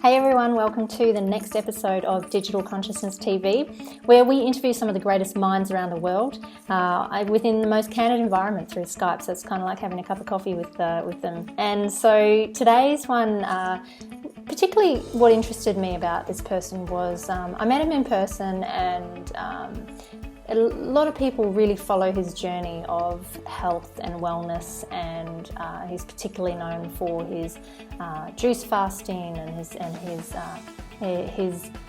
Hey everyone, welcome to the next episode of Digital Consciousness TV, where we interview some of the greatest minds around the world within the most candid environment through Skype. So it's kind of like having a cup of coffee with them. And so today's one, particularly what interested me about this person was I met him in person, and a lot of people really follow his journey of health and wellness, and he's particularly known for his juice fasting, and his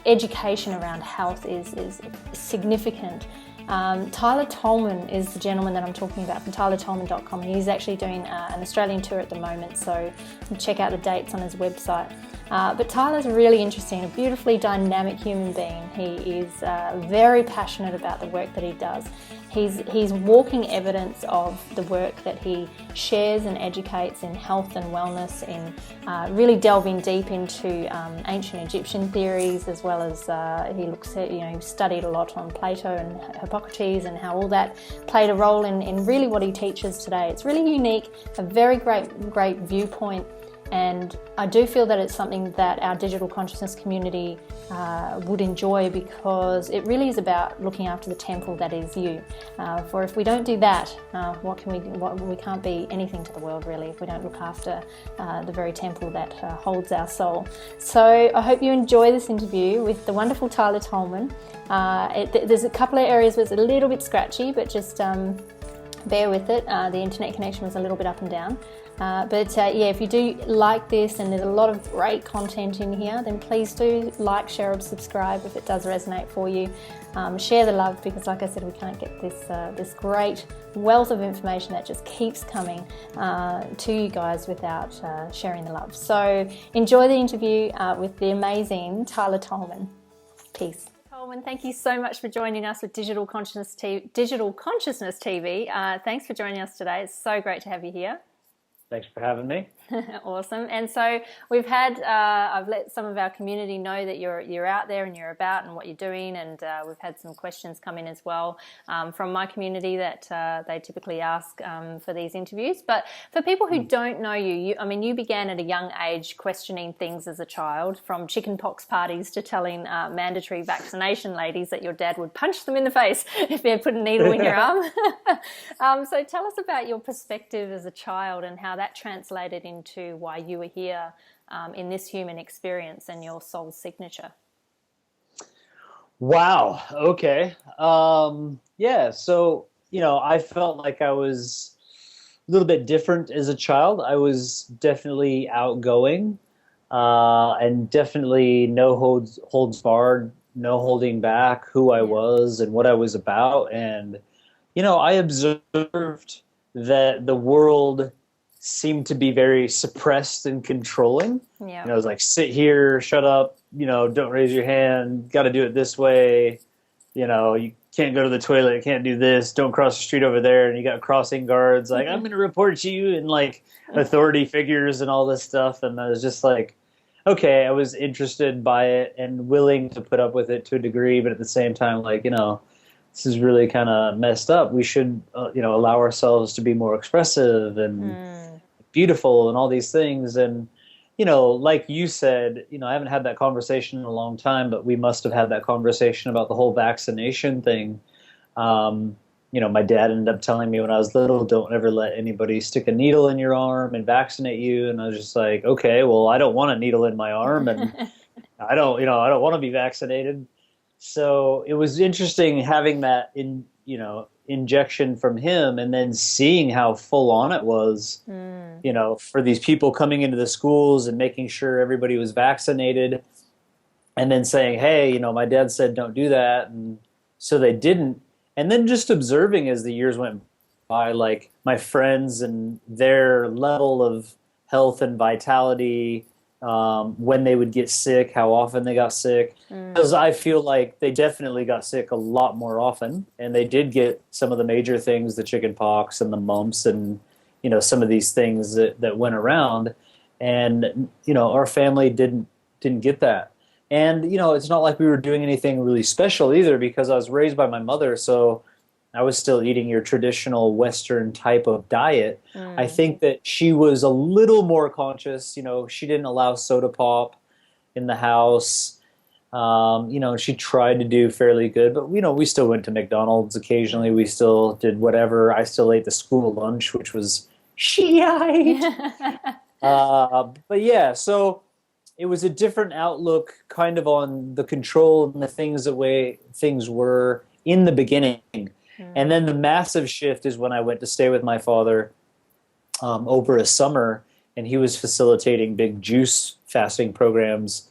education around health is significant. Tyler Tolman is the gentleman that I'm talking about, from tylertolman.com. He's actually doing an Australian tour at the moment, so check out the dates on his website. But Tyler's really interesting, a beautifully dynamic human being. He is very passionate about the work that he does. He's walking evidence of the work that he shares and educates in health and wellness, in really delving deep into ancient Egyptian theories, as well as he looks at, he studied a lot on Plato and Hippocrates, and how all that played a role in really what he teaches today. It's really unique, a very great viewpoint. And I do feel that it's something that our digital consciousness community would enjoy, because it really is about looking after the temple that is you. For if we don't do that, what can we do? We can't be anything to the world, really, if we don't look after the very temple that holds our soul. So I hope you enjoy this interview with the wonderful Tyler Tolman. There's a couple of areas where it's a little bit scratchy, but just bear with it. The internet connection was a little bit up and down. If you do like this, and there's a lot of great content in here, then please do like, share, or subscribe if it does resonate for you. Share the love, because like I said, we can't get this great wealth of information that just keeps coming to you guys without sharing the love. So enjoy the interview with the amazing Tyler Tolman. Peace. Tolman, thank you so much for joining us with Digital Consciousness TV. Thanks for joining us today. It's so great to have you here. Thanks for having me. Awesome. And so we've had, I've let some of our community know that you're out there and you're about and what you're doing, and we've had some questions come in as well from my community that they typically ask for these interviews. But for people who don't know you, you began at a young age questioning things as a child, from chickenpox parties to telling mandatory vaccination ladies that your dad would punch them in the face if they put a needle in your arm. So tell us about your perspective as a child and how that translated into why you were here in this human experience and your soul's signature. Wow. Okay. So, I felt like I was a little bit different as a child. I was definitely outgoing and definitely no holds barred, no holding back who I was and what I was about. And, I observed that the world seemed to be very suppressed and controlling. Yeah. I was like, sit here, shut up, don't raise your hand, got to do it this way. You can't go to the toilet, can't do this, don't cross the street over there. And you got crossing guards like, I'm going to report you, and like authority figures and all this stuff. And I was just like, okay, I was interested by it and willing to put up with it to a degree. But at the same time, like, this is really kind of messed up. We should, allow ourselves to be more expressive and beautiful and all these things. And, like you said, I haven't had that conversation in a long time, but we must have had that conversation about the whole vaccination thing. My dad ended up telling me when I was little, don't ever let anybody stick a needle in your arm and vaccinate you. And I was just like, okay, well, I don't want a needle in my arm, and I don't want to be vaccinated. So it was interesting having that injection from him, and then seeing how full on it was, for these people coming into the schools and making sure everybody was vaccinated, and then saying, hey, my dad said don't do that. And so they didn't. And then just observing as the years went by, like my friends and their level of health and vitality, when they would get sick, how often they got sick. Because I feel like they definitely got sick a lot more often, and they did get some of the major things, the chicken pox and the mumps and, some of these things that went around. And, our family didn't get that. And, it's not like we were doing anything really special either, because I was raised by my mother, so I was still eating your traditional Western type of diet. I think that she was a little more conscious. She didn't allow soda pop. in the house. She tried to do fairly good, but we still went to McDonald's occasionally. We still did whatever. I still ate the school lunch, which was shit. But yeah, so it was a different outlook kind of on the control and the way things were in the beginning. And then the massive shift is when I went to stay with my father over a summer, and he was facilitating big juice fasting programs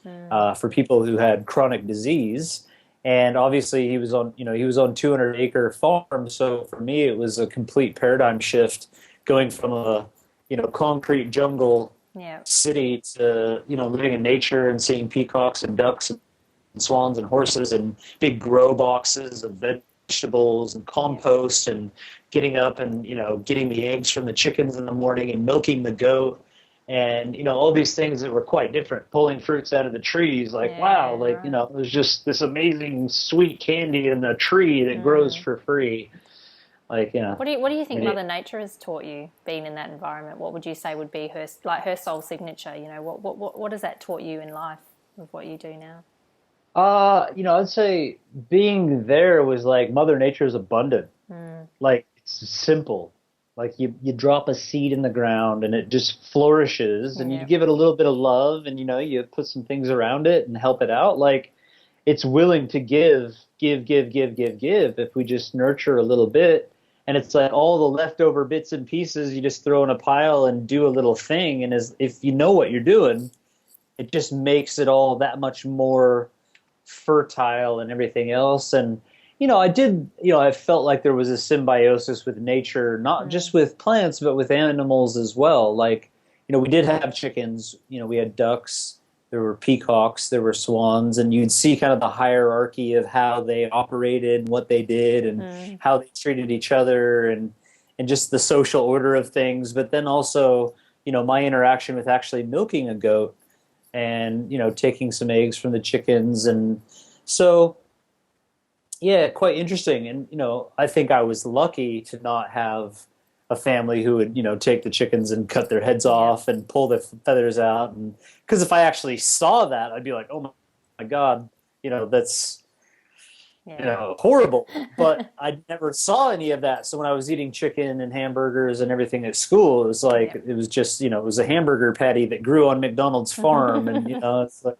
for people who had chronic disease. And obviously he was on 200-acre farm. So for me, it was a complete paradigm shift going from a, concrete jungle city to, living in nature and seeing peacocks and ducks and swans and horses and big grow boxes of vegetables and compost and getting up and, getting the eggs from the chickens in the morning and milking the goat. And, all these things that were quite different, pulling fruits out of the trees, wow, there's just this amazing sweet candy in the tree that grows for free. What do you think Mother Nature has taught you being in that environment? What would you say would be her soul signature? What has that taught you in life with what you do now? I'd say being there was like Mother Nature's abundant. It's simple. You drop a seed in the ground and it just flourishes, and you give it a little bit of love, and you put some things around it and help it out. It's willing to give if we just nurture a little bit. And it's like all the leftover bits and pieces you just throw in a pile and do a little thing. And if you know what you're doing, it just makes it all that much more fertile and everything else. And I felt like there was a symbiosis with nature, not just with plants, but with animals as well. We did have chickens, we had ducks, there were peacocks, there were swans, and you'd see kind of the hierarchy of how they operated, what they did, and how they treated each other, and just the social order of things. But then also, my interaction with actually milking a goat and, taking some eggs from the chickens. And so, yeah, quite interesting. And, I think I was lucky to not have a family who would, take the chickens and cut their heads off and pull the feathers out. And because if I actually saw that, I'd be like, oh my God, that's, horrible. But I never saw any of that. So when I was eating chicken and hamburgers and everything at school, it was like, it was just, it was a hamburger patty that grew on McDonald's farm. And, it's like,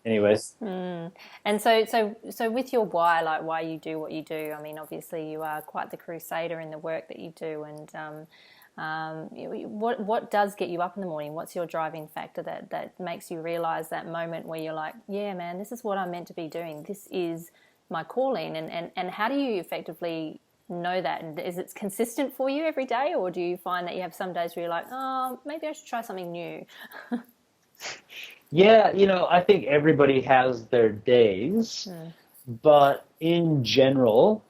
anyways. And so with your why you do what you do, I mean, obviously you are quite the crusader in the work that you do. And what does get you up in the morning? What's your driving factor that makes you realize that moment where you're like, yeah, man, this is what I'm meant to be doing. This is my calling. And how do you effectively know that? And is it consistent for you every day, or do you find that you have some days where you're like, oh, maybe I should try something new? Yeah, I think everybody has their days, but in general,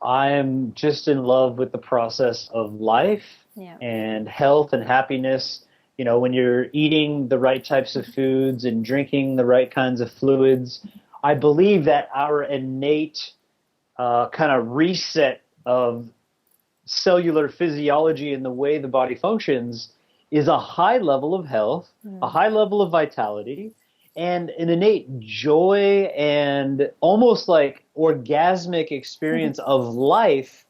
I'm just in love with the process of life and health and happiness. When you're eating the right types of foods and drinking the right kinds of fluids, I believe that our innate kind of reset of cellular physiology and the way the body functions is a high level of health, a high level of vitality, and an innate joy and almost like orgasmic experience of life.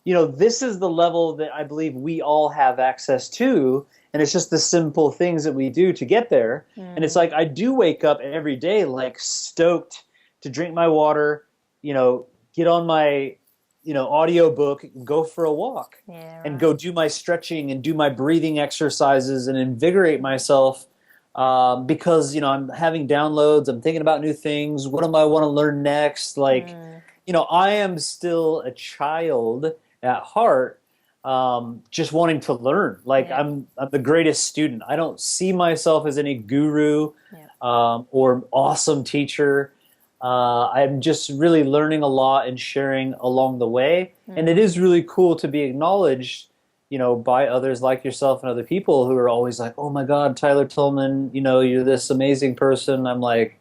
This is the level that I believe we all have access to, and it's just the simple things that we do to get there. And it's like I do wake up every day like stoked to drink my water, get on my audiobook, go for a walk and go do my stretching and do my breathing exercises and invigorate myself because, I'm having downloads. I'm thinking about new things. What do I want to learn next? I am still a child at heart, just wanting to learn. I'm the greatest student. I don't see myself as any guru or awesome teacher. I'm just really learning a lot and sharing along the way. And it is really cool to be acknowledged, by others like yourself and other people who are always like, oh my God, Tyler Tolman, you're this amazing person. I'm like,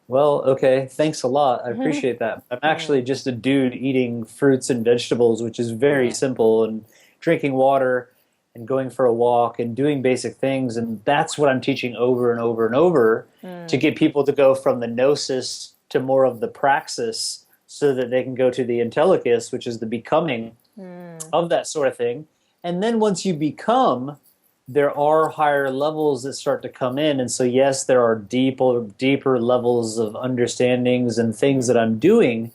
well, okay, thanks a lot. I appreciate that. I'm actually just a dude eating fruits and vegetables, which is very simple, and drinking water and going for a walk and doing basic things. And that's what I'm teaching over and over and over to get people to go from the gnosis to more of the praxis, so that they can go to the intellicus, which is the becoming of that sort of thing. And then once you become, there are higher levels that start to come in. And so, yes, there are deeper levels of understandings and things that I'm doing.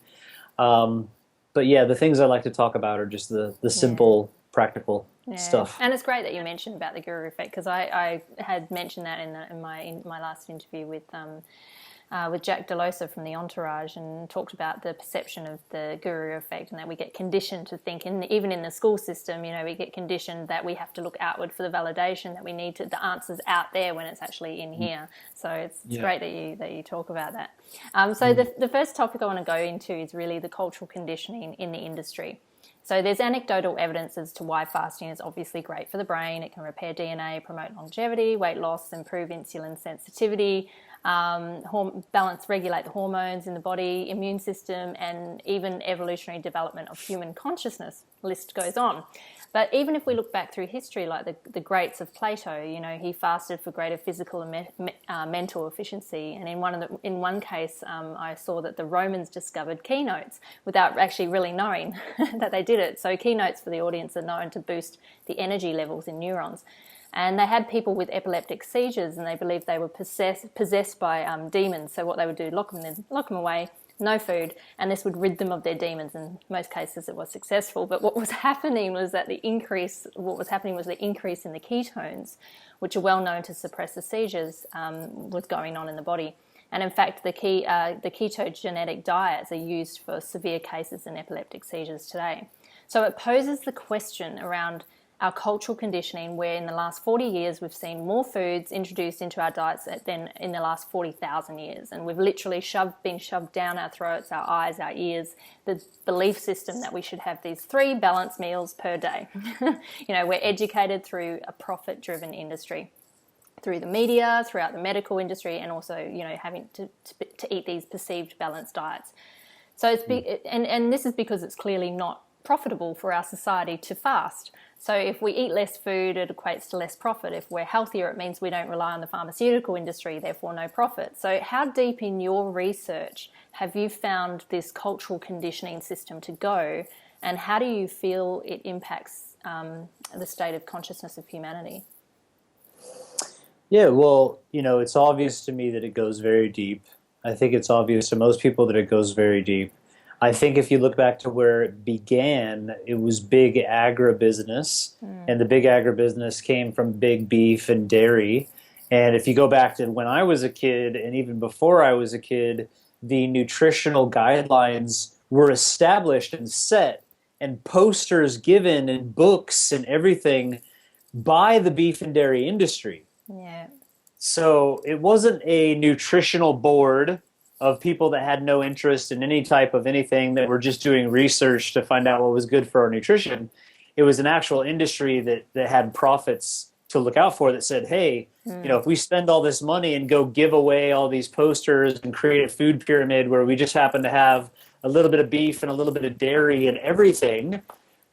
But yeah, the things I like to talk about are just the simple, practical stuff. And it's great that you mentioned about the guru effect, because I had mentioned that in my last interview with Jack Delosa from the Entourage, and talked about the perception of the guru effect, and that we get conditioned to think, even in the school system, we get conditioned that we have to look outward for the validation, that we need the answers out there when it's actually in here. So it's great that you talk about that. So the first topic I want to go into is really the cultural conditioning in the industry. So there's anecdotal evidence as to why fasting is obviously great for the brain. It can repair DNA, promote longevity, weight loss, improve insulin sensitivity, regulate the hormones in the body, immune system, and even evolutionary development of human consciousness. List goes on. But even if we look back through history, like the greats of Plato, he fasted for greater physical and mental efficiency. And in one case, I saw that the Romans discovered keynotes without actually really knowing that they did it. So keynotes, for the audience, are known to boost the energy levels in neurons. And they had people with epileptic seizures, and they believed they were possessed by demons. So what they would do, lock them away, no food, and this would rid them of their demons. In most cases, it was successful. But what was happening was that the increase in the ketones, which are well known to suppress the seizures, was going on in the body. And in fact, the ketogenic diets are used for severe cases in epileptic seizures today. So it poses the question around our cultural conditioning, where in the last 40 years we've seen more foods introduced into our diets than in the last 40,000 years. And we've literally been shoved down our throats, our eyes, our ears, the belief system that we should have these 3 balanced meals per day. We're educated through a profit-driven industry, through the media, throughout the medical industry, and also, having to eat these perceived balanced diets. So and this is because it's clearly not profitable for our society to fast. So if we eat less food, it equates to less profit. If we're healthier, it means we don't rely on the pharmaceutical industry, therefore no profit. So how deep in your research have you found this cultural conditioning system to go, and how do you feel it impacts the state of consciousness of humanity? Yeah, well, it's obvious to me that it goes very deep. I think it's obvious to most people that it goes very deep. I think if you look back to where it began, it was big agribusiness, and the big agribusiness came from big beef and dairy. And if you go back to when I was a kid, and even before I was a kid, the nutritional guidelines were established and set, and posters given and books and everything by the beef and dairy industry. Yeah. So it wasn't a nutritional board of people that had no interest in any type of anything, that were just doing research to find out what was good for our nutrition. It was an actual industry that had profits to look out for, that said, hey, if we spend all this money and go give away all these posters and create a food pyramid where we just happen to have a little bit of beef and a little bit of dairy and everything,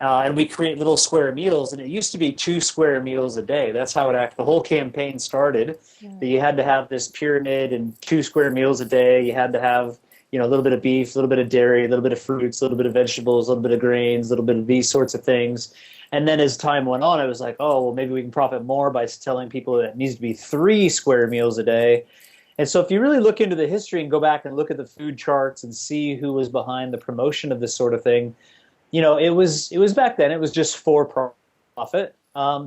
and we create little square meals, and it used to be 2 square meals a day. That's how the whole campaign started. That you had to have this pyramid and 2 square meals a day. You had to have, a little bit of beef, a little bit of dairy, a little bit of fruits, a little bit of vegetables, a little bit of grains, a little bit of these sorts of things. And then as time went on, I was like, oh, well, maybe we can profit more by telling people that it needs to be 3 square meals a day. And so if you really look into the history and go back and look at the food charts and see who was behind the promotion of this sort of thing, it was back then, it was just for profit.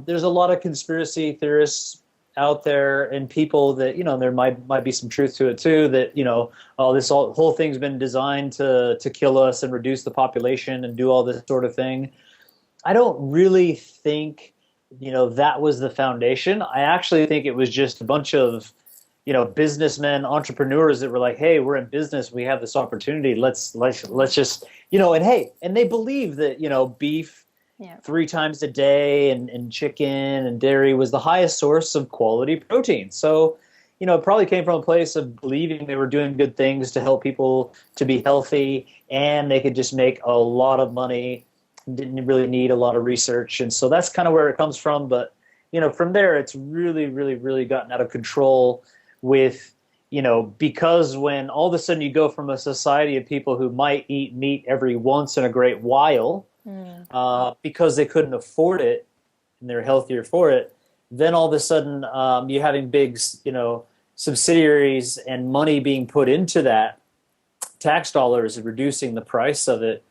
There's a lot of conspiracy theorists out there, and people that, there might be some truth to it too, that, this whole thing's been designed to kill us and reduce the population and do all this sort of thing. I don't really think, that was the foundation. I actually think it was just a bunch of, businessmen, entrepreneurs that were like, hey, we're in business, we have this opportunity, let's just, and they believe that, beef 3 times a day and chicken and dairy was the highest source of quality protein. So, it probably came from a place of believing they were doing good things to help people to be healthy, and they could just make a lot of money Didn't really need a lot of research. And so that's kind of where it comes from. But, from there, it's really, really, really gotten out of control with, because when all of a sudden you go from a society of people who might eat meat every once in a great while because they couldn't afford it and they're healthier for it, then all of a sudden you're having big, subsidiaries and money being put into that, tax dollars reducing the price of it.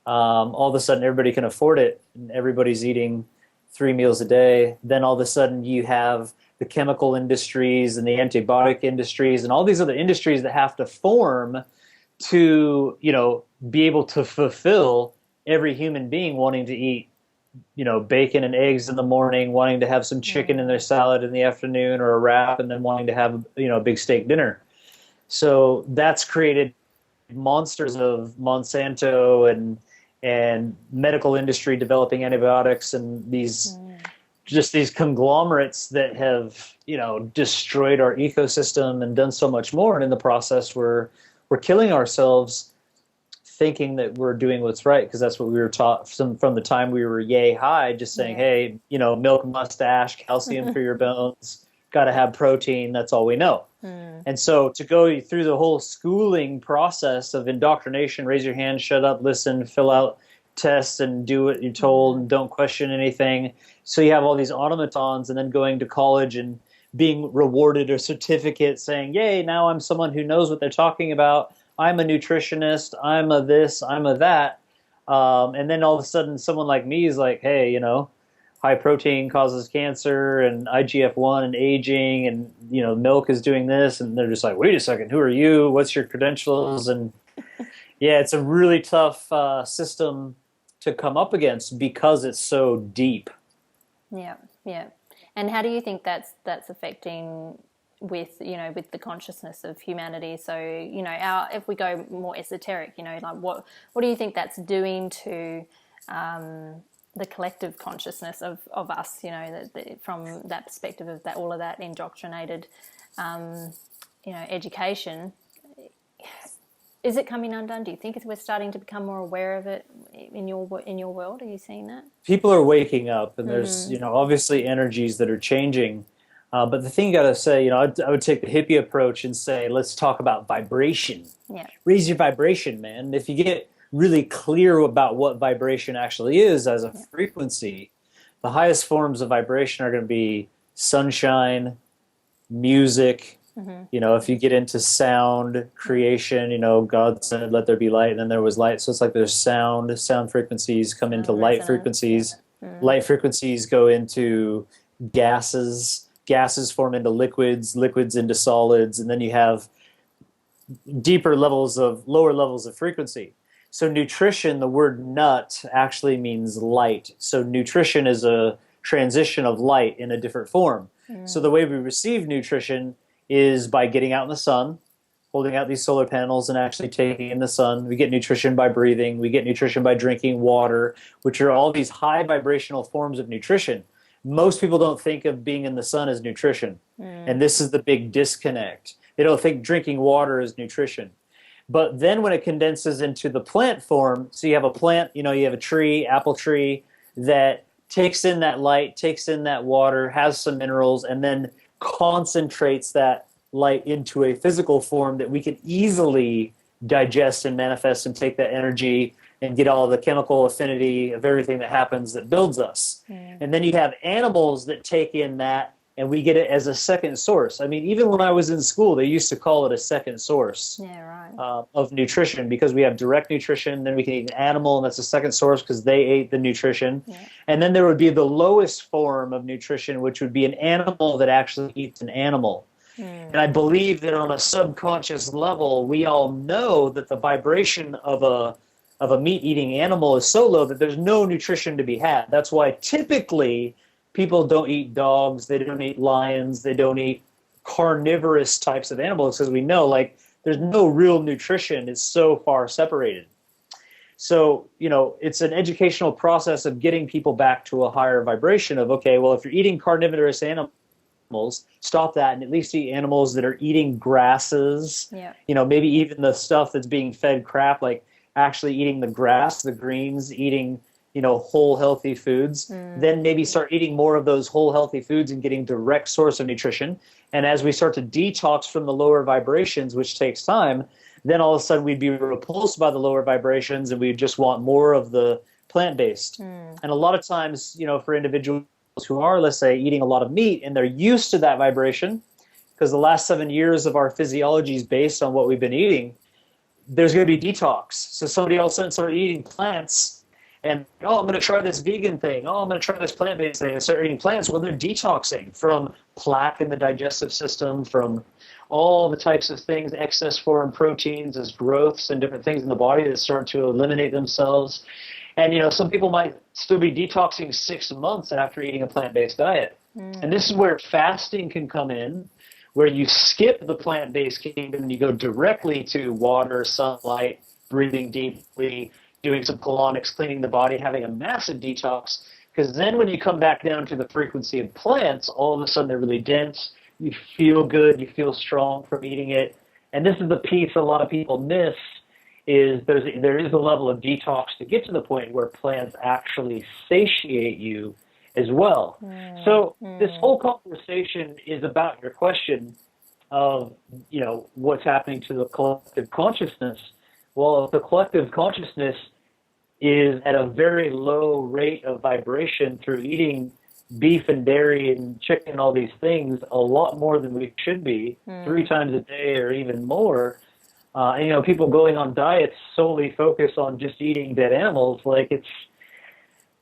All of a sudden everybody can afford it and everybody's eating 3 meals a day. Then all of a sudden you have the chemical industries and the antibiotic industries and all these other industries that have to form to, be able to fulfill every human being wanting to eat, bacon and eggs in the morning, wanting to have some chicken in their salad in the afternoon or a wrap, and then wanting to have, a big steak dinner. So that's created monsters of Monsanto and medical industry developing antibiotics and these conglomerates that have destroyed our ecosystem and done so much more, and in the process we're killing ourselves thinking that we're doing what's right, because that's what we were taught from the time we were yay high, just saying, hey, milk mustache, calcium for your bones, got to have protein, that's all we know. And so to go through the whole schooling process of indoctrination, raise your hand, shut up, listen, fill out tests, and do what you're told, and don't question anything. So you have all these automatons, and then going to college and being rewarded a certificate saying, yay, now I'm someone who knows what they're talking about. I'm a nutritionist. I'm a this, I'm a that. And then all of a sudden someone like me is like, hey, high protein causes cancer and IGF-1 and aging, and milk is doing this, and they're just like, wait a second, who are you? What's your credentials? And yeah, it's a really tough system to come up against because it's so deep. Yeah. And how do you think that's affecting with the consciousness of humanity? So if we go more esoteric, like what do you think that's doing to the collective consciousness of us, from that perspective of that, all of that indoctrinated, education? Is it coming undone? Do you think we're starting to become more aware of it in your world? Are you seeing that? People are waking up, and there's, obviously energies that are changing. But the thing you got to say, I would take the hippie approach and say, let's talk about vibration. Yeah. Raise your vibration, man. If you get really clear about what vibration actually is as a frequency, the highest forms of vibration are going to be sunshine, music. If you get into sound creation, God said, let there be light, and then there was light. So it's like there's sound frequencies come into light frequencies. Light frequencies go into gases. Gases form into liquids, liquids into solids, and then you have lower levels of frequency. So nutrition, the word nut actually means light. So nutrition is a transition of light in a different form. So the way we receive nutrition is by getting out in the sun, holding out these solar panels and actually taking in the sun. We get nutrition by breathing. We get nutrition by drinking water, which are all these high vibrational forms of nutrition. Most people don't think of being in the sun as nutrition. And this is the big disconnect. They don't think drinking water is nutrition. But then when it condenses into the plant form, so you have a plant, you have a tree, apple tree, that takes in that light, takes in that water, has some minerals, and then concentrates that light into a physical form that we can easily digest and manifest and take that energy and get all the chemical affinity of everything that happens that builds us. And then you have animals that take in that, and we get it as a second source. I mean, even when I was in school, they used to call it a second source of nutrition, because we have direct nutrition, then we can eat an animal, and that's a second source because they ate the nutrition. And then there would be the lowest form of nutrition, which would be an animal that actually eats an animal. And I believe that on a subconscious level, we all know that the vibration of a meat-eating animal is so low that there's no nutrition to be had. That's why typically people don't eat dogs, they don't eat lions, they don't eat carnivorous types of animals, because we know, like, there's no real nutrition. It's so far separated. So, it's an educational process of getting people back to a higher vibration of, okay, well, if you're eating carnivorous animals, stop that and at least eat animals that are eating grasses, maybe even the stuff that's being fed crap, like actually eating the grass, the greens, eating whole healthy foods, then maybe start eating more of those whole healthy foods and getting direct source of nutrition. And as we start to detox from the lower vibrations, which takes time, then all of a sudden we'd be repulsed by the lower vibrations and we just want more of the plant-based. And a lot of times, for individuals who are, let's say, eating a lot of meat and they're used to that vibration, because the last 7 years of our physiology is based on what we've been eating, there's going to be detox. So somebody all of a sudden started eating plants and, I'm going to try this vegan thing. I'm going to try this plant-based thing and start eating plants. Well, they're detoxing from plaque in the digestive system, from all the types of things, excess foreign proteins as growths and different things in the body that start to eliminate themselves. And, some people might still be detoxing 6 months after eating a plant-based diet. And this is where fasting can come in, where you skip the plant-based kingdom and you go directly to water, sunlight, breathing deeply, doing some colonics, cleaning the body, having a massive detox. Because then when you come back down to the frequency of plants, all of a sudden they're really dense. You feel good. You feel strong from eating it. And this is the piece a lot of people miss, is there is a level of detox to get to the point where plants actually satiate you as well. So this whole conversation is about your question of, what's happening to the collective consciousness. Well, if the collective consciousness is at a very low rate of vibration through eating beef and dairy and chicken and all these things, a lot more than we should be, 3 times a day or even more. And, people going on diets solely focus on just eating dead animals, like it's,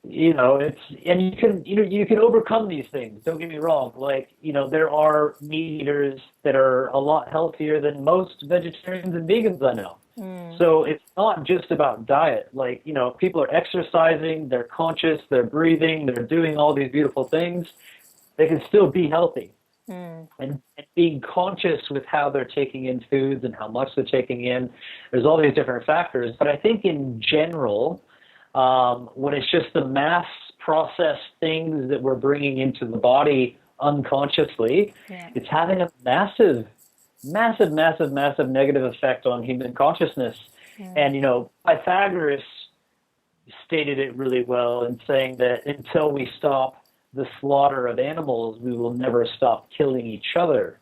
and you can overcome these things. Don't get me wrong. Like, there are meat eaters that are a lot healthier than most vegetarians and vegans I know. So it's not just about diet. Like, people are exercising, they're conscious, they're breathing, they're doing all these beautiful things. They can still be healthy. And being conscious with how they're taking in foods and how much they're taking in. There's all these different factors. But I think in general, when it's just the mass processed things that we're bringing into the body unconsciously, it's having a massive negative effect on human consciousness. And, Pythagoras stated it really well in saying that until we stop the slaughter of animals, we will never stop killing each other.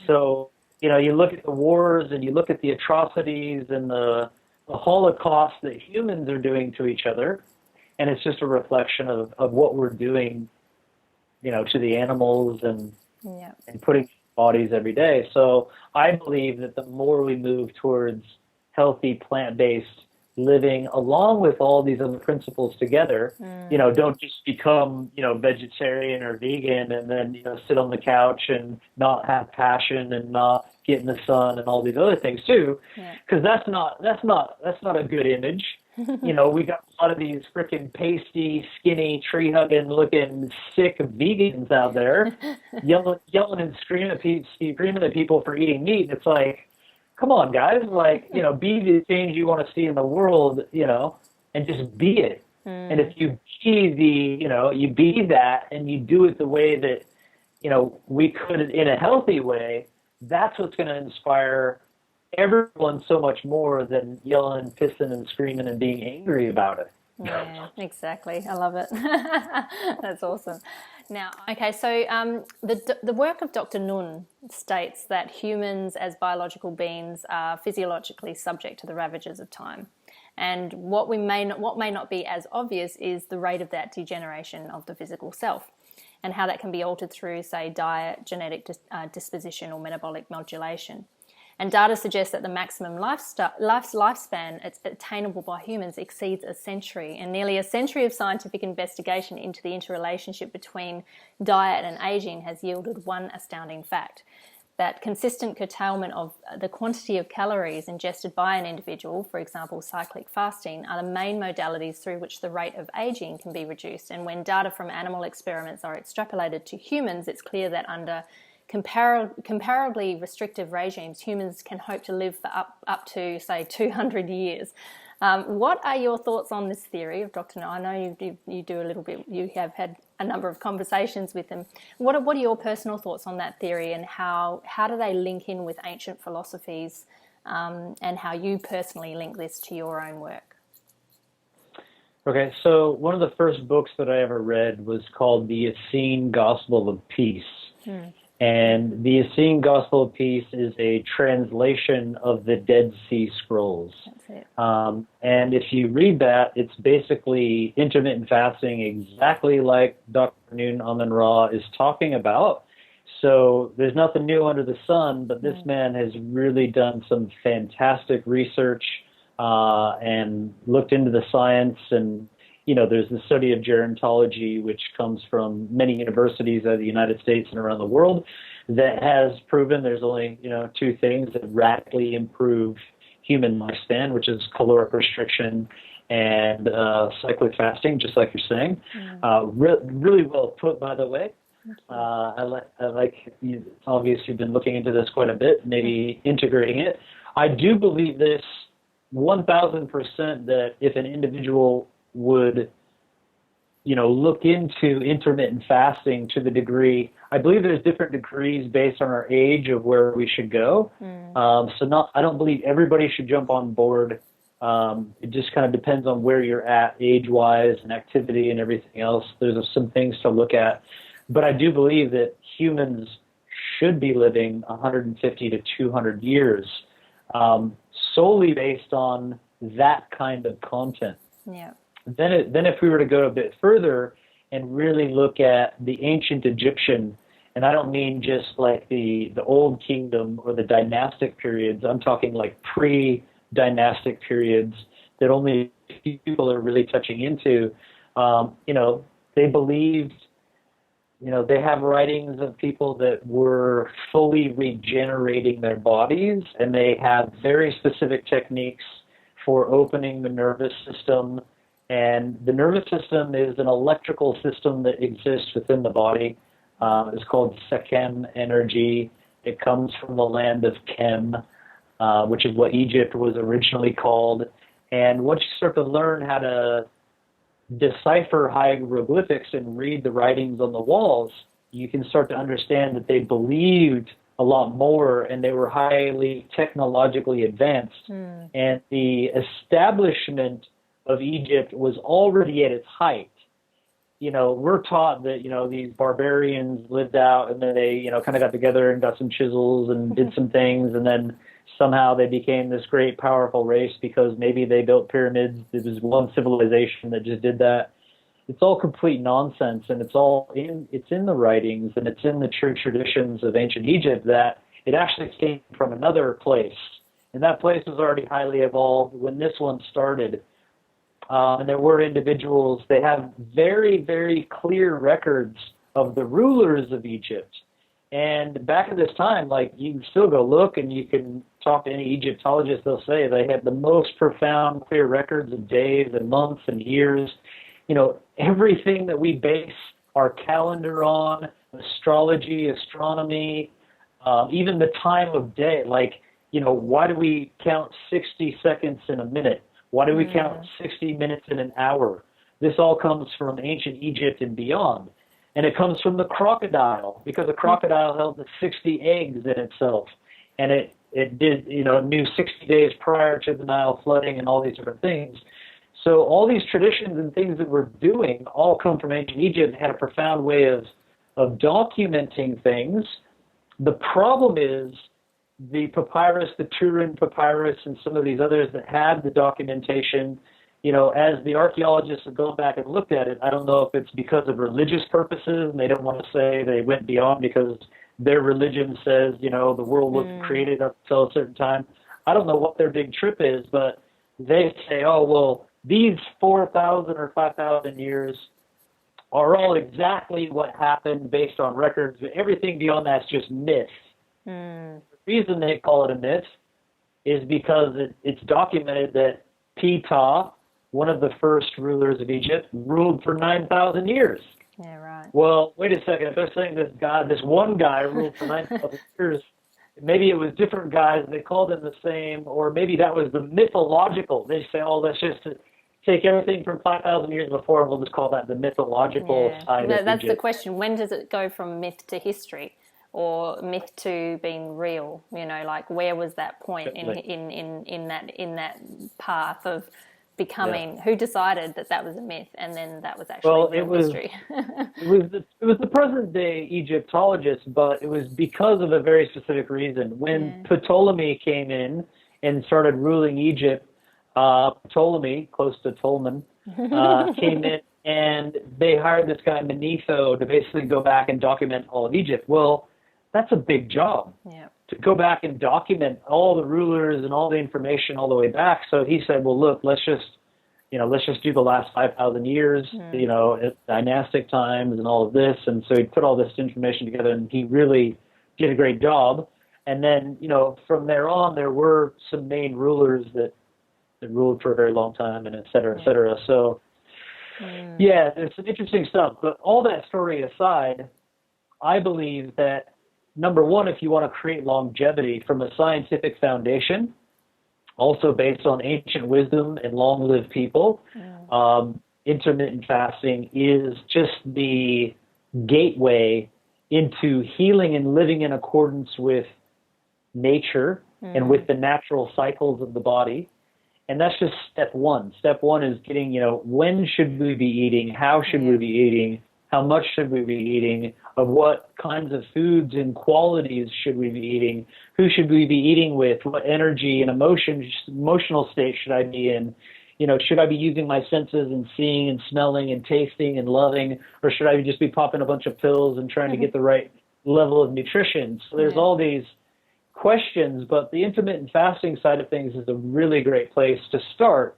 So, you look at the wars and you look at the atrocities and the Holocaust that humans are doing to each other, and it's just a reflection of what we're doing, to the animals and putting bodies every day. So I believe that the more we move towards healthy plant-based living, along with all these other principles together, don't just become, vegetarian or vegan and then, sit on the couch and not have passion and not get in the sun and all these other things too, because that's not a good image. We got a lot of these freaking pasty, skinny, tree-hugging looking sick vegans out there yelling and screaming at people for eating meat. And it's like, come on, guys, like, be the change you want to see in the world, and just be it. And if you be you be that and you do it the way that, we could in a healthy way, that's what's going to inspire everyone so much more than yelling, pissing, and screaming and being angry about it. Yeah, exactly. I love it. That's awesome. Now, okay, so the work of Dr. Norn states that humans as biological beings are physiologically subject to the ravages of time. And what may not be as obvious is the rate of that degeneration of the physical self and how that can be altered through, say, diet, genetic disposition, or metabolic modulation. And data suggests that the maximum lifespan attainable by humans exceeds a century, and nearly a century of scientific investigation into the interrelationship between diet and aging has yielded one astounding fact: that consistent curtailment of the quantity of calories ingested by an individual, for example, cyclic fasting, are the main modalities through which the rate of aging can be reduced. And when data from animal experiments are extrapolated to humans, it's clear that under comparably restrictive regimes, humans can hope to live for up to, say, 200 years. What are your thoughts on this theory of Dr. Norn? I know you do a little bit, you have had a number of conversations with him. What are your personal thoughts on that theory, and how do they link in with ancient philosophies, and how you personally link this to your own work? Okay, so one of the first books that I ever read was called The Essene Gospel of Peace. Hmm. And the Essene Gospel of Peace is a translation of the Dead Sea Scrolls. That's it. And if you read that, it's basically intermittent fasting, exactly like Dr. Noon Amun Ra is talking about. So there's nothing new under the sun, but this man has really done some fantastic research and looked into the science. And, you know, there's the study of gerontology, which comes from many universities of the United States and around the world, that has proven there's only, you know, two things that radically improve human lifespan, which is caloric restriction and cyclic fasting, just like you're saying. Really well put, by the way. I like you obviously been looking into this quite a bit, maybe integrating it. I do believe this 1,000% that if an individual would, you know, look into intermittent fasting to the degree, I believe there's different degrees based on our age of where we should go. I don't believe everybody should jump on board. It just kind of depends on where you're at age-wise and activity and everything else. There's some things to look at. But I do believe that humans should be living 150 to 200 years solely based on that kind of content. Yeah. Then if we were to go a bit further and really look at the ancient Egyptian, and I don't mean just like the old kingdom or the dynastic periods, I'm talking like pre-dynastic periods that only people are really touching into, you know, they believed, you know, they have writings of people that were fully regenerating their bodies, and they have very specific techniques for opening the nervous system. And the nervous system is an electrical system that exists within the body. It's called Sekhem energy. It comes from the land of Kem, which is what Egypt was originally called. And once you start to learn how to decipher hieroglyphics and read the writings on the walls, you can start to understand that they believed a lot more and they were highly technologically advanced. And the establishment of Egypt was already at its height. You know, we're taught that, you know, these barbarians lived out and then they, you know, kind of got together and got some chisels and did some things, and then somehow they became this great, powerful race because maybe they built pyramids. There was one civilization that just did that. It's all complete nonsense, and it's in the writings and it's in the true traditions of ancient Egypt that it actually came from another place. And that place was already highly evolved when this one started. And there were individuals, they have very, very clear records of the rulers of Egypt. And back at this time, like, you can still go look and you can talk to any Egyptologist, they'll say they had the most profound, clear records of days and months and years. You know, everything that we base our calendar on, astrology, astronomy, even the time of day, like, you know, why do we count 60 seconds in a minute? Why do we count 60 minutes in an hour? This all comes from ancient Egypt and beyond. And it comes from the crocodile, because a crocodile held the 60 eggs in itself. And it did, you know, knew 60 days prior to the Nile flooding and all these different things. So all these traditions and things that we're doing all come from ancient Egypt and had a profound way of documenting things. The problem is the papyrus, the Turin papyrus, and some of these others that had the documentation, you know, as the archaeologists have gone back and looked at it, I don't know if it's because of religious purposes and they don't want to say they went beyond because their religion says, you know, the world wasn't created up until a certain time. I don't know what their big trip is, but they say, oh, well, these 4,000 or 5,000 years are all exactly what happened based on records. Everything beyond that's just myth. The reason they call it a myth is because it's documented that Ptah, one of the first rulers of Egypt, ruled for 9,000 years. Yeah, right. Well, wait a second. If they're saying this one guy ruled for 9,000 years, maybe it was different guys and they called them the same, or maybe that was the mythological. They say, oh, let's just take everything from 5,000 years before and we'll just call that the mythological side of that's Egypt. the question. When does it go from myth to history? Or myth to being real, you know, like where was that point in that path of becoming? Who decided that that was a myth, and then that was actually real history? it was the present day Egyptologists, but it was because of a very specific reason. When Ptolemy came in and started ruling Egypt, Ptolemy, close to Tolman, came in, and they hired this guy Manetho to basically go back and document all of Egypt. Well, that's a big job. Yeah. To go back and document all the rulers and all the information all the way back. So he said, well, look, let's just do the last 5,000 years, dynastic times and all of this. And so he put all this information together, and he really did a great job. And then, from there on, there were some main rulers that ruled for a very long time, and et cetera, et cetera. So, there's some interesting stuff. But all that story aside, I believe that, number one, if you want to create longevity from a scientific foundation, also based on ancient wisdom and long-lived people, intermittent fasting is just the gateway into healing and living in accordance with nature and with the natural cycles of the body. And that's just step one. Step one is getting, when should we be eating? How should we be eating? How much should we be eating? Of what kinds of foods and qualities should we be eating? Who should we be eating with? What energy and emotional state should I be in? Should I be using my senses and seeing and smelling and tasting and loving? Or should I just be popping a bunch of pills and trying to get the right level of nutrition? So there's all these questions, but the intermittent fasting side of things is a really great place to start,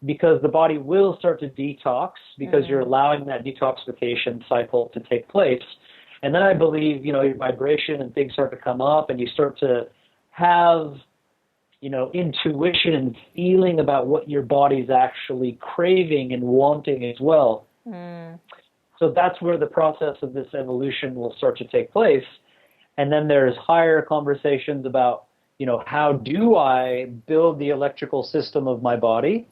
because the body will start to detox because you're allowing that detoxification cycle to take place. And then I believe, your vibration and things start to come up, and you start to have, intuition and feeling about what your body's actually craving and wanting as well. So that's where the process of this evolution will start to take place. And then there's higher conversations about, how do I build the electrical system of my body?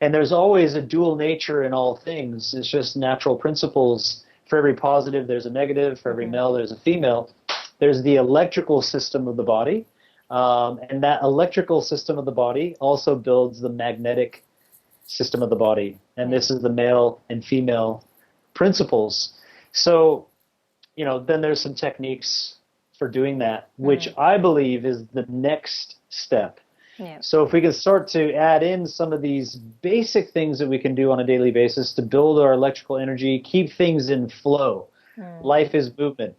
And there's always a dual nature in all things. It's just natural principles. For every positive, there's a negative. For every male, there's a female. There's the electrical system of the body. And that electrical system of the body also builds the magnetic system of the body. And this is the male and female principles. So, then there's some techniques for doing that, which I believe is the next step. Yeah. So if we can start to add in some of these basic things that we can do on a daily basis to build our electrical energy, keep things in flow. Life is movement.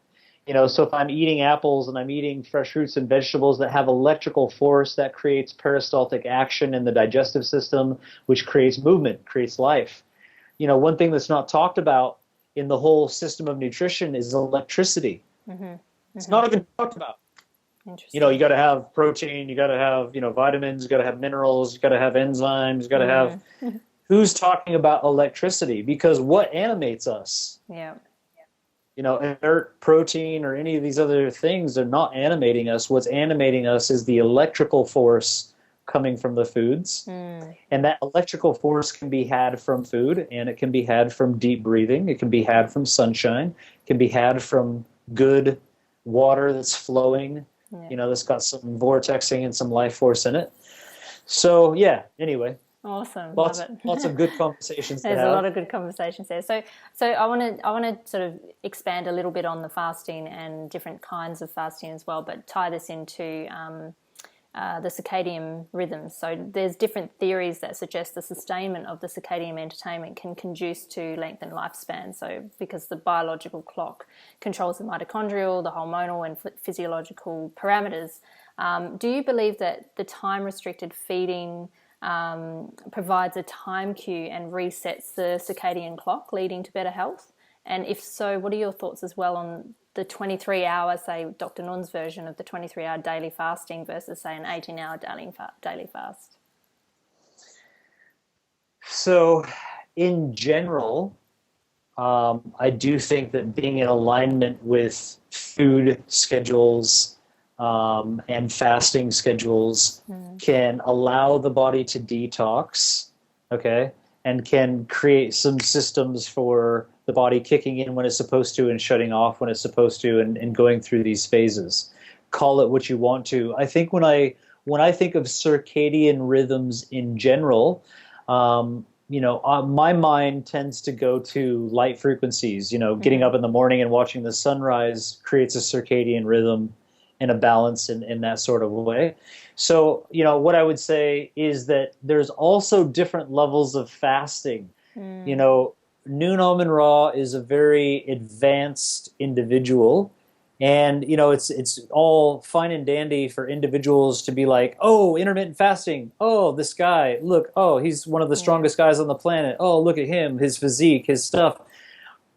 So if I'm eating apples and I'm eating fresh fruits and vegetables that have electrical force, that creates peristaltic action in the digestive system, which creates movement, creates life. One thing that's not talked about in the whole system of nutrition is electricity. It's not even talked about. You got to have protein, you got to have, vitamins, you got to have minerals, you got to have enzymes, you got to have. Who's talking about electricity? Because what animates us? Inert protein or any of these other things are not animating us. What's animating us is the electrical force coming from the foods. And that electrical force can be had from food, and it can be had from deep breathing. It can be had from sunshine. It can be had from good water that's flowing. That's got some vortexing and some life force in it. So, anyway. Awesome. Lots of good conversations to have. There's a lot of good conversations there. So I want to sort of expand a little bit on the fasting and different kinds of fasting as well, but tie this into the circadian rhythms. So there's different theories that suggest the sustainment of the circadian entertainment can conduce to lengthen lifespan. So because the biological clock controls the mitochondrial, the hormonal and physiological parameters, do you believe that the time-restricted feeding provides a time cue and resets the circadian clock, leading to better health? And if so, what are your thoughts as well on the 23-hour, say, Dr. Norn's version of the 23-hour daily fasting versus, say, an 18-hour daily fast? So, in general, I do think that being in alignment with food schedules and fasting schedules can allow the body to detox, okay, and can create some systems for the body kicking in when it's supposed to and shutting off when it's supposed to, and going through these phases. Call it what you want to. I think when I think of circadian rhythms in general, My mind tends to go to light frequencies. Getting up in the morning and watching the sunrise creates a circadian rhythm and a balance in that sort of way. So, what I would say is that there's also different levels of fasting. Noon Almond Raw is a very advanced individual. And it's all fine and dandy for individuals to be like, oh, intermittent fasting. Oh, this guy, look, oh, he's one of the strongest guys on the planet. Oh, look at him, his physique, his stuff.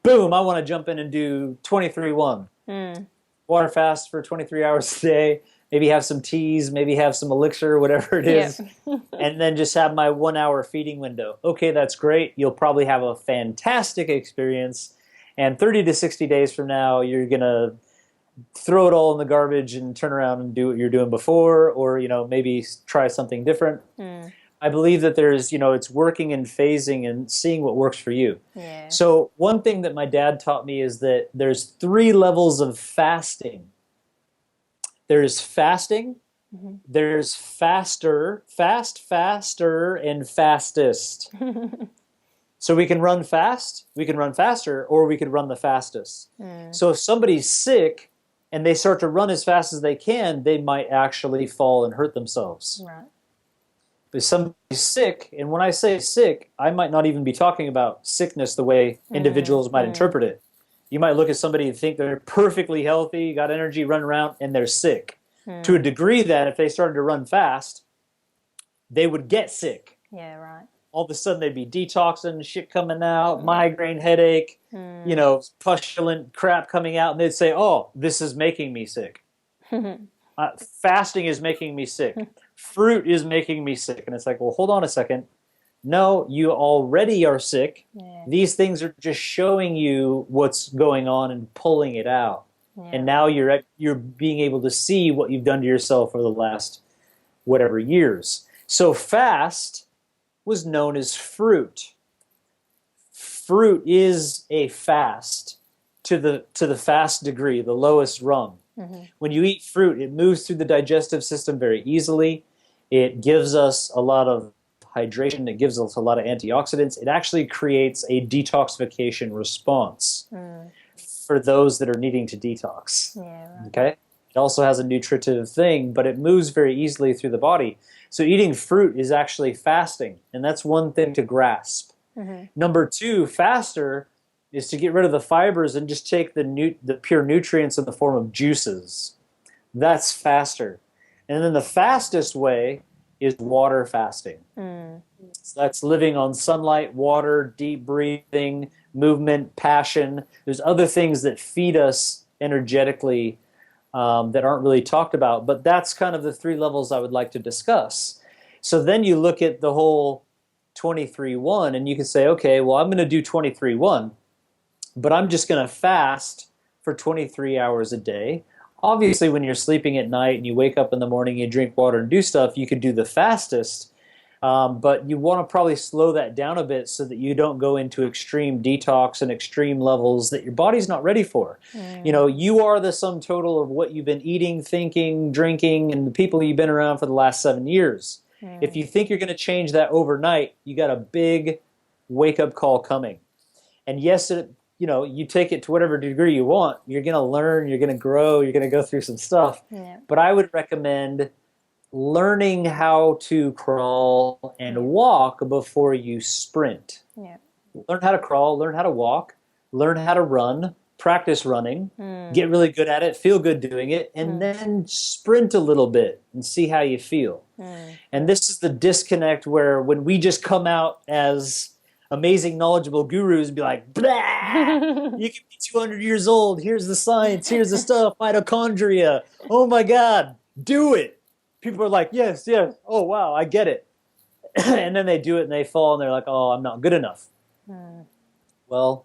Boom, I want to jump in and do 23-1. Water fast for 23 hours a day. Maybe have some teas, maybe have some elixir, whatever it is. And then just have my 1 hour feeding window. Okay, that's great. You'll probably have a fantastic experience. And 30 to 60 days from now, you're going to throw it all in the garbage and turn around and do what you're doing before, or maybe try something different. I believe that there's it's working and phasing and seeing what works for you. So one thing that my dad taught me is that there's 3 levels of fasting. There's fasting, there's faster, and fastest. So we can run fast, we can run faster, or we can run the fastest. So if somebody's sick and they start to run as fast as they can, they might actually fall and hurt themselves. Right. But if somebody's sick, and when I say sick, I might not even be talking about sickness the way individuals might interpret it. You might look at somebody and think they're perfectly healthy, got energy, running around, and they're sick. To a degree that if they started to run fast, they would get sick. Yeah, right. All of a sudden they'd be detoxing, shit coming out, migraine headache, pustulent crap coming out, and they'd say, oh, this is making me sick. Fasting is making me sick. Fruit is making me sick. And it's like, well, hold on a second. No, you already are sick. These things are just showing you what's going on and pulling it out. And now you're being able to see what you've done to yourself for the last whatever years. So fast was known as fruit. Fruit is a fast to the fast degree, the lowest rung. When you eat fruit, it moves through the digestive system very easily. It gives us a lot of hydration. It gives us a lot of antioxidants. It actually creates a detoxification response for those that are needing to detox. Okay? It also has a nutritive thing, but it moves very easily through the body. So eating fruit is actually fasting, and that's one thing to grasp. Number 2, faster, is to get rid of the fibers and just take the pure nutrients in the form of juices. That's faster. And then the fastest way is water fasting. So that's living on sunlight, water, deep breathing, movement, passion. There's other things that feed us energetically that aren't really talked about, but that's kind of the 3 levels I would like to discuss. So then you look at the whole 23-1 and you can say, okay, well, I'm going to do 23-1, but I'm just going to fast for 23 hours a day. Obviously, when you're sleeping at night and you wake up in the morning, you drink water and do stuff, you could do the fastest. But you want to probably slow that down a bit so that you don't go into extreme detox and extreme levels that your body's not ready for. You are the sum total of what you've been eating, thinking, drinking, and the people you've been around for the last 7 years. If you think you're going to change that overnight, you got a big wake-up call coming. And yes, you take it to whatever degree you want. You're going to learn, you're going to grow, you're going to go through some stuff. But I would recommend learning how to crawl and walk before you sprint. Learn how to crawl, learn how to walk, learn how to run, practice running, get really good at it, feel good doing it, and then sprint a little bit and see how you feel. And this is the disconnect where when we just come out as amazing, knowledgeable gurus and be like, blah, you can be 200 years old, here's the science, here's the stuff, mitochondria, oh my God, do it. People are like, yes, oh wow, I get it. And then they do it and they fall and they're like, oh, I'm not good enough. Well,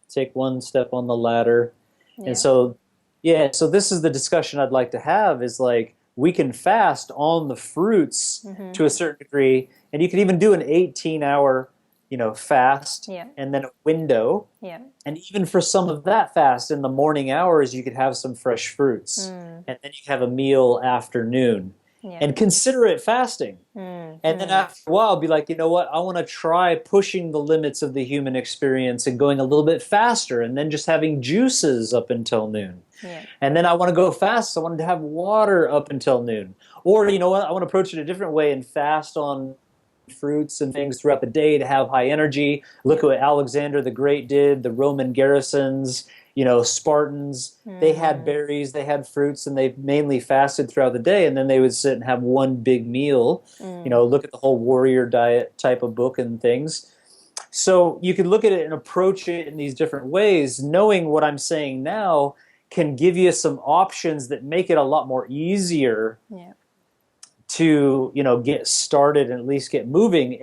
take one step on the ladder. And so this is the discussion I'd like to have is like, we can fast on the fruits to a certain degree, and you can even do an 18-hour fast and then a window. And even for some of that fast in the morning hours, you could have some fresh fruits. And then you have a meal afternoon. and consider it fasting. And then after a while, be like, you know what? I want to try pushing the limits of the human experience and going a little bit faster, and then just having juices up until noon. And then I want to go fast. So I wanted to have water up until noon. Or, you know what? I want to approach it a different way and fast on fruits and things throughout the day to have high energy. Look at what Alexander the Great did, the Roman garrisons, Spartans. They had berries, they had fruits, and they mainly fasted throughout the day, and then they would sit and have one big meal. Look at the whole warrior diet type of book and things. So you could look at it and approach it in these different ways. Knowing what I'm saying now can give you some options that make it a lot more easier to get started and at least get moving,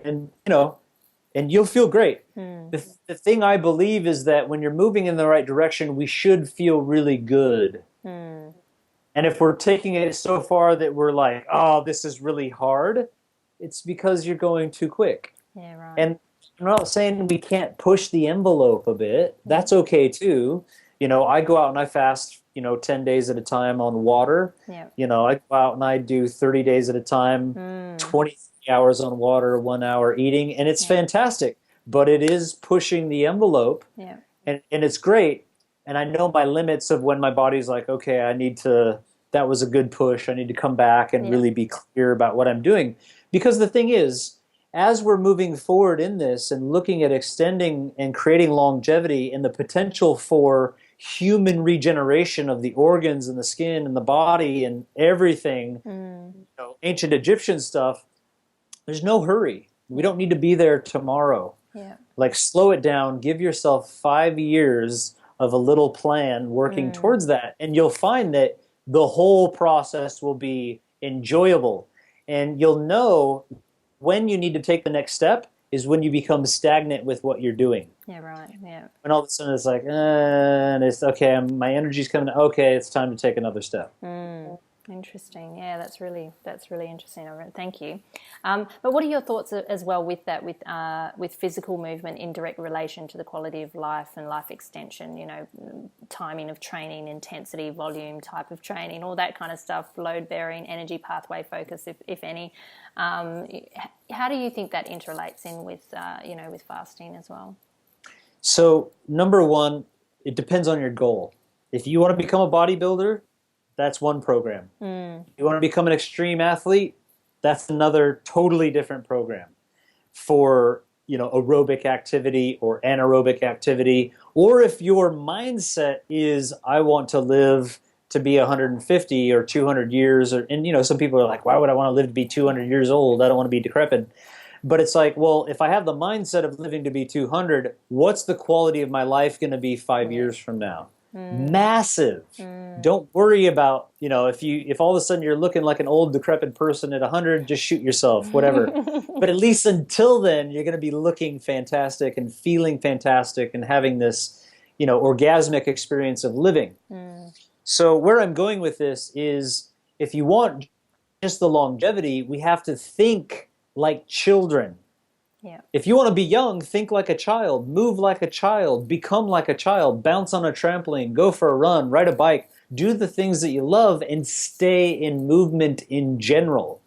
and you'll feel great. The thing I believe is that when you're moving in the right direction, we should feel really good. And if we're taking it so far that we're like, oh, this is really hard, it's because you're going too quick. And I'm not saying we can't push the envelope a bit. That's okay too. I go out and I fast 10 days at a time on water. I go out and I do 30 days at a time, 20 hours on water, 1 hour eating, and it's fantastic. But it is pushing the envelope, and it's great. And I know my limits of when my body's like, okay, that was a good push. I need to come back and really be clear about what I'm doing. Because the thing is, as we're moving forward in this and looking at extending and creating longevity and the potential for human regeneration of the organs and the skin and the body and everything, ancient Egyptian stuff, there's no hurry. We don't need to be there tomorrow. Like, slow it down, give yourself 5 years of a little plan working towards that, and you'll find that the whole process will be enjoyable. And you'll know when you need to take the next step is when you become stagnant with what you're doing. When all of a sudden it's like, and it's okay, my energy's coming, okay, it's time to take another step. Interesting. Yeah, that's really interesting. Thank you. But what are your thoughts as well with that, with physical movement in direct relation to the quality of life and life extension? Timing of training, intensity, volume, type of training, all that kind of stuff. Load bearing, energy pathway focus, if any. How do you think that interrelates in with with fasting as well? So, number one, it depends on your goal. If you want to become a bodybuilder, that's one program. You want to become an extreme athlete, that's another totally different program. For aerobic activity or anaerobic activity, or if your mindset is, I want to live to be 150 or 200 years, and some people are like, why would I want to live to be 200 years old? I don't want to be decrepit. But it's like, well, if I have the mindset of living to be 200, what's the quality of my life going to be 5 years from now? Massive. Don't worry about, if all of a sudden you're looking like an old decrepit person at 100, just shoot yourself, whatever. But at least until then, you're going to be looking fantastic and feeling fantastic and having this, orgasmic experience of living. So where I'm going with this is, if you want just the longevity, we have to think like children. If you want to be young, think like a child, move like a child, become like a child, bounce on a trampoline, go for a run, ride a bike, do the things that you love, and stay in movement in general.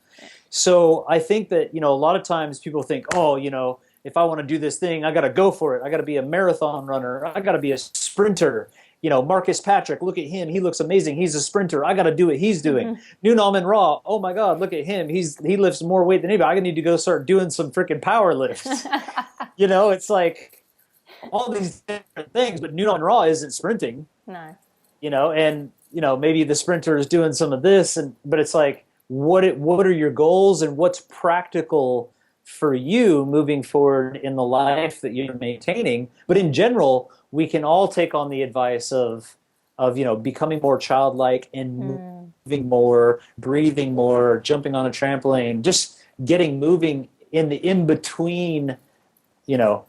So I think that, a lot of times people think, oh, if I want to do this thing, I got to go for it. I got to be a marathon runner. I got to be a sprinter. Marcus Patrick, look at him. He looks amazing. He's a sprinter. I got to do what he's doing. Noon Ra, oh my God, look at him. He lifts more weight than anybody. I need to go start doing some freaking power lifts. It's like all these different things, but Noon Ra isn't sprinting. No. And maybe the sprinter is doing some of this, but it's like, what are your goals and what's practical for you moving forward in the life that you're maintaining? But in general, we can all take on the advice of becoming more childlike and moving more, breathing more, jumping on a trampoline, just getting moving in the in-between,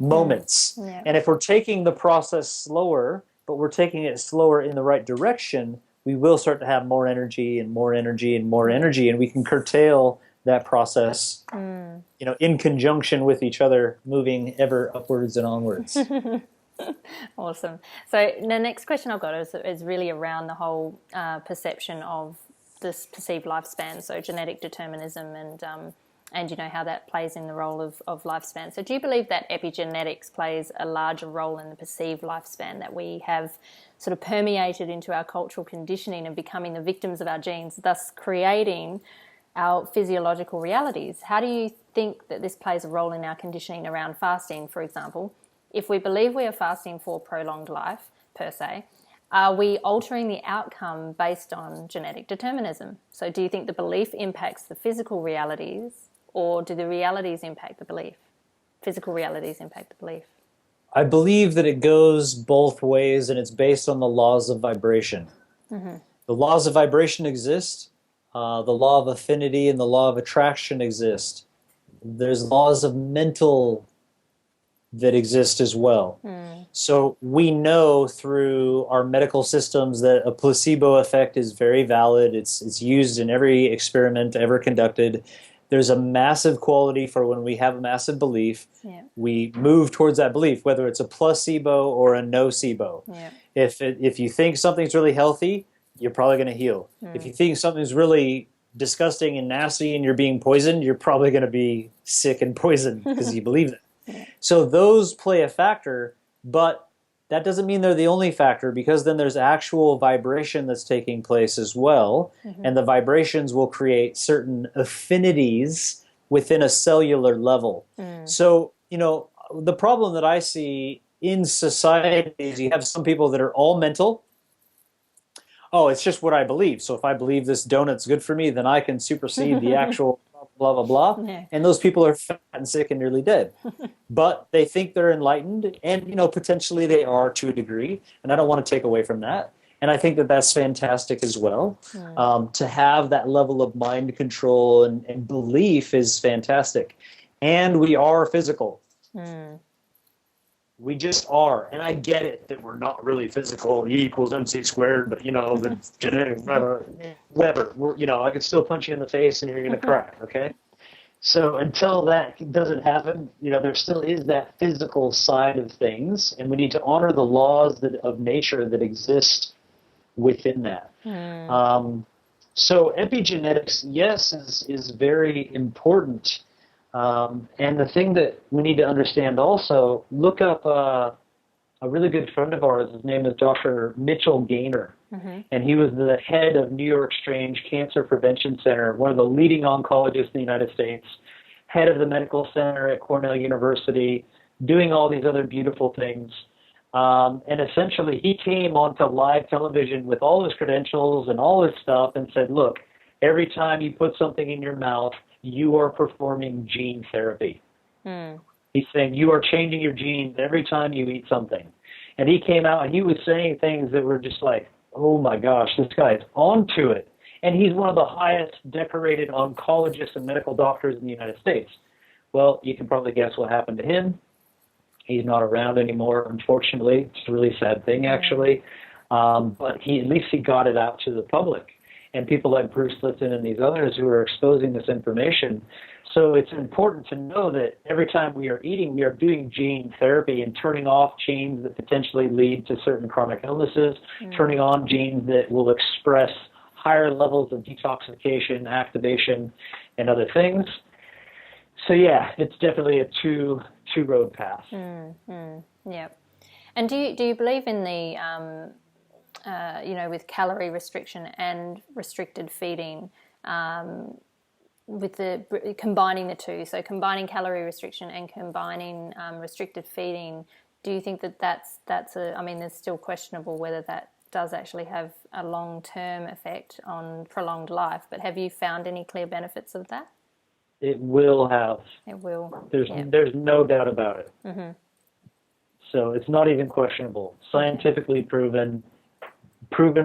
moments. And if we're taking the process slower, but we're taking it slower in the right direction, we will start to have more energy and more energy and more energy, and we can curtail that process, in conjunction with each other, moving ever upwards and onwards. Awesome. So the next question I've got is really around the whole perception of this perceived lifespan, so genetic determinism and you know how that plays in the role of lifespan. So do you believe that epigenetics plays a larger role in the perceived lifespan, that we have sort of permeated into our cultural conditioning and becoming the victims of our genes, thus creating our physiological realities? How do you think that this plays a role in our conditioning around fasting, for example? If we believe we are fasting for prolonged life, per se, are we altering the outcome based on genetic determinism? So do you think the belief impacts the physical realities, or do the realities impact the belief? Physical realities impact the belief? I believe that it goes both ways, and it's based on the laws of vibration. Mm-hmm. The laws of vibration exist. The law of affinity and the law of attraction exist. There's laws of mental that exist as well. So we know through our medical systems that a placebo effect is very valid. It's used in every experiment ever conducted. There's a massive quality for when we have a massive belief. Yeah. We move towards that belief, whether it's a placebo or a nocebo. Yeah. If you think something's really healthy, you're probably going to heal. If you think something's really disgusting and nasty and you're being poisoned, you're probably going to be sick and poisoned because you believe it. Yeah. So those play a factor, but that doesn't mean they're the only factor, because then there's actual vibration that's taking place as well. Mm-hmm. And the vibrations will create certain affinities within a cellular level. So, you know, the problem that I see in society is you have some people that are all mental. Oh, it's just what I believe. So if I believe this donut's good for me, then I can supersede the actual blah, blah, blah. Yeah. And those people are fat and sick and nearly dead. But they think they're enlightened, and, you know, potentially they are to a degree. And I don't want to take away from that. And I think that that's fantastic as well. To have that level of mind control and belief is fantastic. And we are physical. We just are. And I get it that we're not really physical. E equals MC squared, but, you know, the genetic, whatever. You know, I can still punch you in the face and you're going to cry, okay? So until that doesn't happen, you know, there still is that physical side of things, and we need to honor the laws of nature that exist within that. So epigenetics, yes, is very important. And the thing that we need to understand also, look up a really good friend of ours. His name is Dr. Mitchell Gaynor. And he was the head of New York Strange Cancer Prevention Center, one of the leading oncologists in the United States, head of the medical center at Cornell University, doing all these other beautiful things. And essentially he came onto live television with all his credentials and all his stuff and said, look, every time you put something in your mouth, you are performing gene therapy. He's saying you are changing your genes every time you eat something. And he came out and he was saying things that were just like, oh my gosh, this guy is onto it. And he's one of the highest decorated oncologists and medical doctors in the United States. Well, you can probably guess what happened to him. He's not around anymore, unfortunately. It's a really sad thing, actually. But at least he got it out to the public. And people like Bruce Lipton and these others who are exposing this information. So it's important to know that every time we are eating, we are doing gene therapy and turning off genes that potentially lead to certain chronic illnesses, turning on genes that will express higher levels of detoxification, activation, and other things. So yeah, it's definitely a two-road path. Yeah. And do you believe in the you know, with calorie restriction and restricted feeding, with combining the two, so combining calorie restriction and combining restricted feeding, do you think that that's I mean, it's still questionable whether that does actually have a long-term effect on prolonged life, but have you found any clear benefits of that? It will have. It will. There's no doubt about it. So it's not even questionable. Scientifically proven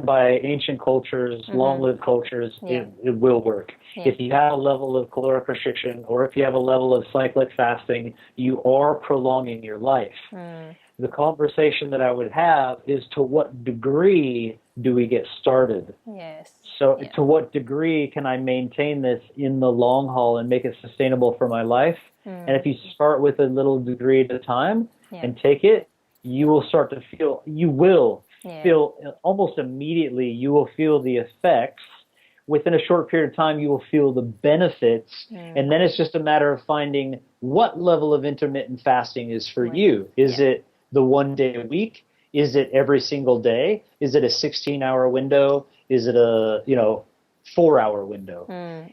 by ancient cultures, long-lived cultures, it will work. Yeah. If you have a level of caloric restriction or if you have a level of cyclic fasting, you are prolonging your life. The conversation that I would have is, to what degree do we get started? Yes. So to what degree can I maintain this in the long haul and make it sustainable for my life? And if you start with a little degree at a time and take it, you will start to feel, feel almost immediately, you will feel the effects within a short period of time, you will feel the benefits. And then it's just a matter of finding what level of intermittent fasting is for you. Is it the 1 day a week? Is it every single day? Is it a 16-hour window? Is it a, 4-hour window?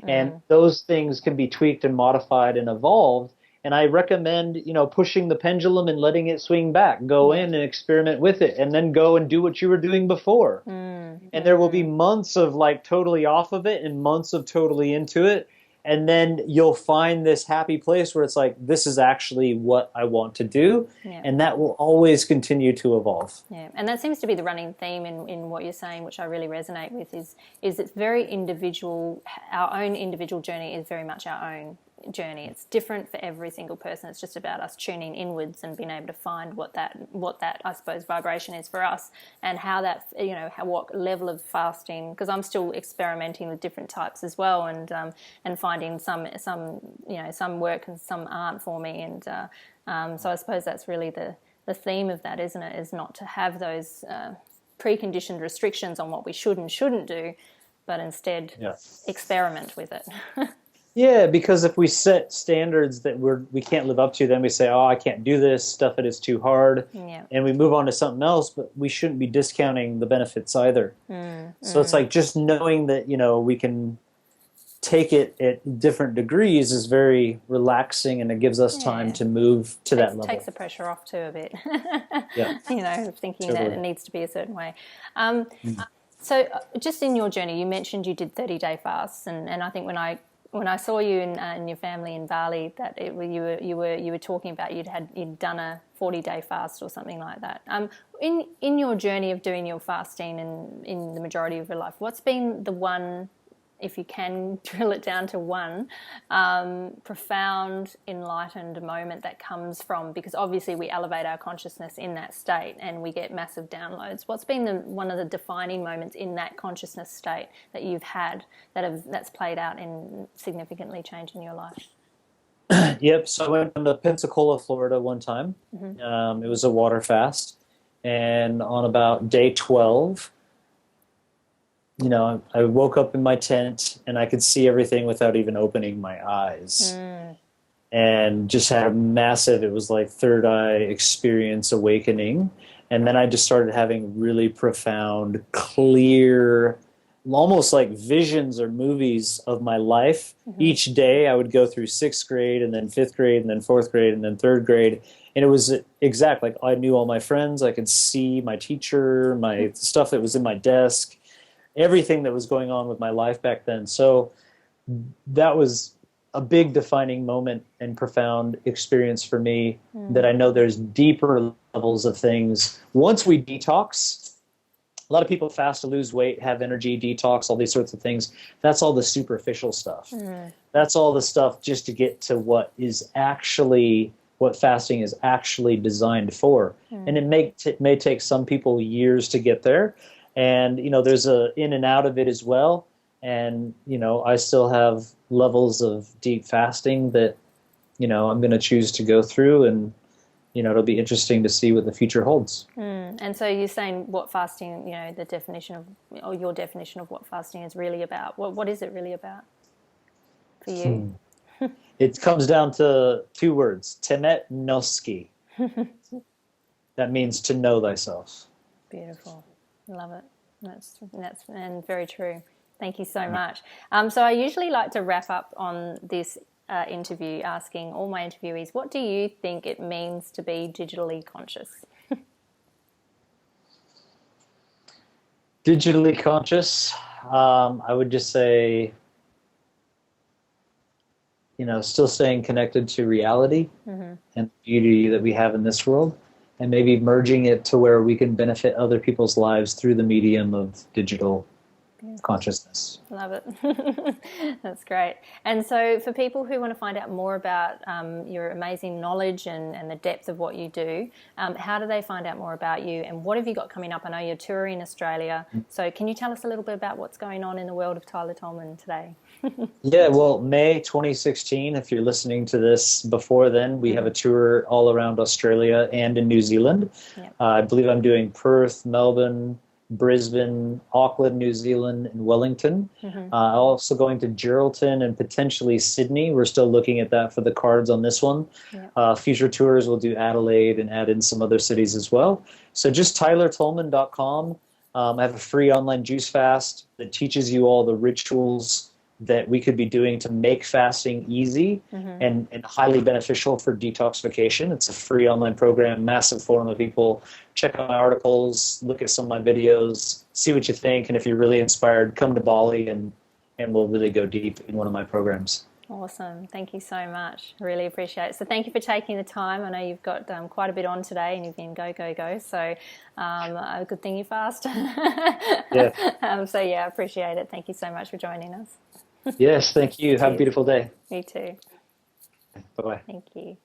And those things can be tweaked and modified and evolved. And I recommend, pushing the pendulum and letting it swing back. Go in and experiment with it, and then go and do what you were doing before. And there will be months of like totally off of it and months of totally into it. And then you'll find this happy place where it's like, this is actually what I want to do. And that will always continue to evolve. Yeah, and that seems to be the running theme in what you're saying, which I really resonate with, is it's very individual. Our own individual journey is very much our own journey. It's different for every single person. It's just about us tuning inwards and being able to find what that I suppose vibration is for us, and how that, what level of fasting, because I'm still experimenting with different types as well, and finding some work and some aren't for me, and so I suppose that's really the theme of that, isn't it? Is not to have those preconditioned restrictions on what we should and shouldn't do, but instead experiment with it. Yeah, because if we set standards that we can't live up to, then we say, oh, I can't do this, stuff it is too hard, and we move on to something else, but we shouldn't be discounting the benefits either. So it's like just knowing that, we can take it at different degrees is very relaxing, and it gives us time to move to that level. Takes the pressure off too a bit. Thinking Totally. that it needs to be a certain way. So just in your journey, you mentioned you did 30-day fasts, and I think when I saw you and your family in Bali, that you were talking about you'd done a 40-day fast or something like that. In your journey of doing your fasting and in the majority of your life, what's been the one, if you can drill it down to one, profound, enlightened moment that comes from, because obviously we elevate our consciousness in that state and we get massive downloads. What's been one of the defining moments in that consciousness state that you've had that's played out in significantly changing your life? Yep. So I went to Pensacola, Florida one time. It was a water fast. And on about day 12, I woke up in my tent and I could see everything without even opening my eyes. And just had a massive, it was like third eye experience awakening. And then I just started having really profound, clear, almost like visions or movies of my life. Each day I would go through 6th grade and then 5th grade and then 4th grade and then 3rd grade. And it was exact, like I knew all my friends. I could see my teacher, my stuff that was in my desk, everything that was going on with my life back then. So that was a big defining moment and profound experience for me, that I know there's deeper levels of things. Once we detox, a lot of people fast to lose weight, have energy, detox, all these sorts of things. That's all the superficial stuff. That's all the stuff just to get to what fasting is actually designed for. And it may take some people years to get there. And, there's a in and out of it as well. And, I still have levels of deep fasting that, I'm going to choose to go through, and, it'll be interesting to see what the future holds. And so you're saying what fasting, the definition of, or your definition of what fasting is really about. What is it really about for you? It comes down to 2 words, temet noski. That means to know thyself. Beautiful. Love it. That's and very true. Thank you so much. So I usually like to wrap up on this interview asking all my interviewees, what do you think it means to be digitally conscious? Digitally conscious, I would just say, still staying connected to reality and the beauty that we have in this world, and maybe merging it to where we can benefit other people's lives through the medium of digital consciousness. Love it. That's great. And so for people who want to find out more about your amazing knowledge and the depth of what you do, how do they find out more about you, and what have you got coming up? I know you're touring Australia, so can you tell us a little bit about what's going on in the world of Tyler Tolman today? Yeah, well, May 2016, if you're listening to this before then, we have a tour all around Australia and in New Zealand. I believe I'm doing Perth, Melbourne, Brisbane, Auckland, New Zealand, and Wellington. Also going to Geraldton and potentially Sydney. We're still looking at that for the cards on this one. Future tours, we'll do Adelaide and add in some other cities as well. So just tylertolman.com. I have a free online juice fast that teaches you all the rituals that we could be doing to make fasting easy and highly beneficial for detoxification. It's a free online program, massive forum of people. Check out my articles, look at some of my videos, see what you think, and if you're really inspired, come to Bali and we'll really go deep in one of my programs. Awesome. Thank you so much. Really appreciate it. So thank you for taking the time. I know you've got quite a bit on today and you've been go. So a good thing you fast. So yeah, I appreciate it. Thank you so much for joining us. Yes, thank you. Have a beautiful day. You too. Bye-bye. Thank you.